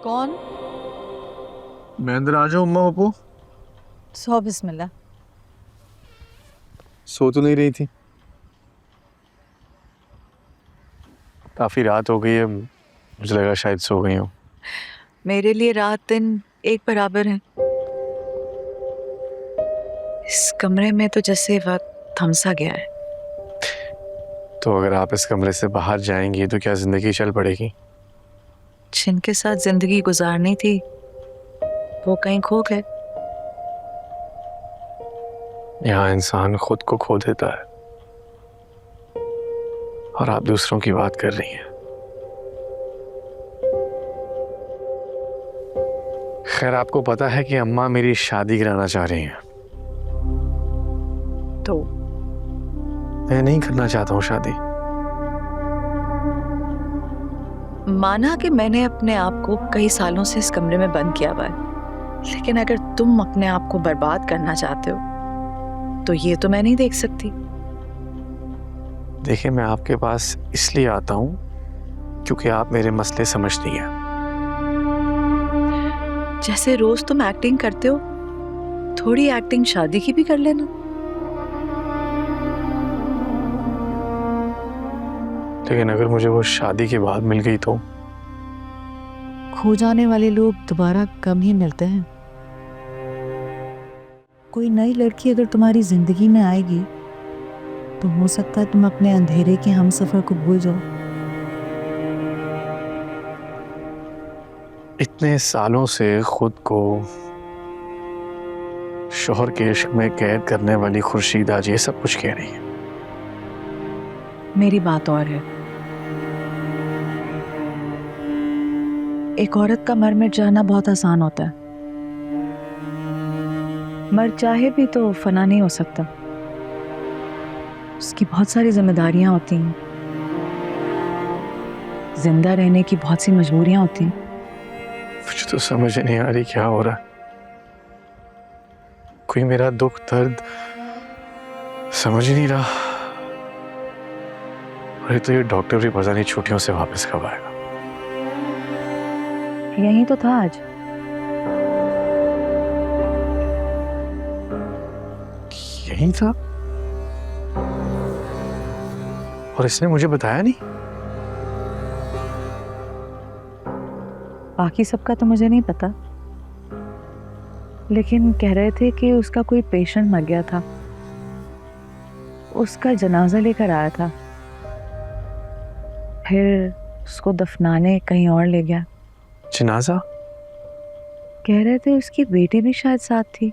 कौन? मैं अंदर आ जाऊं अम्मा बापू? सो बिस्मिल्लाह। सो तो नहीं रही थी? काफी रात हो गई है, मुझे लगा शायद सो गई हूँ। मेरे लिए रात दिन एक बराबर है। इस कमरे में तो जैसे वक्त थम सा गया है। तो अगर आप इस कमरे से बाहर जाएंगी तो क्या जिंदगी चल पड़ेगी? जिनके साथ जिंदगी गुजारनी थी वो कहीं खो गए। यहाँ इंसान खुद को खो देता है और आप दूसरों की बात कर रही हैं। खैर, आपको पता है कि अम्मा मेरी शादी कराना चाह रही हैं। तो मैं नहीं करना चाहता हूँ शादी। माना कि मैंने अपने आप को कई सालों से इस कमरे में बंद किया हुआ है, लेकिन अगर तुम अपने आप को बर्बाद करना चाहते हो तो ये तो मैं नहीं देख सकती। देखिए, मैं आपके पास इसलिए आता हूँ क्योंकि आप मेरे मसले समझती हैं। जैसे रोज तुम एक्टिंग करते हो, थोड़ी एक्टिंग शादी की भी कर लेना। लेकिन अगर मुझे वो शादी के बाद मिल गई तो? खो जाने वाले लोग दोबारा कम ही मिलते हैं। कोई नई लड़की अगर तुम्हारी जिंदगी में आएगी तो हो सकता है तुम अपने अंधेरे के हमसफर को भूल जाओ। इतने सालों से खुद को शोहर के इश्क में कैद करने वाली खुर्शीद आज ये सब कुछ कह रही है। मेरी बात और है। एक औरत का मर मिट जाना बहुत आसान होता है। मर चाहे भी तो फना नहीं हो सकता। उसकी बहुत सारी जिम्मेदारियां होती हैं, जिंदा रहने की बहुत सी मजबूरियां होती हैं। मुझे तो समझ नहीं आ रही क्या हो रहा है। कोई मेरा दुख दर्द समझ ही नहीं रहा। अरे तो ये डॉक्टर भी पता नहीं छुट्टियों से वापस कब आएगा। यही तो था आज। यही था? और इसने मुझे बताया नहीं? बाकी सबका तो मुझे नहीं पता, लेकिन कह रहे थे कि उसका कोई पेशेंट मर गया था, उसका जनाजा लेकर आया था, फिर उसको दफनाने कहीं और ले गया। जनाजा? कह रहे थे उसकी बेटी भी शायद साथ थी।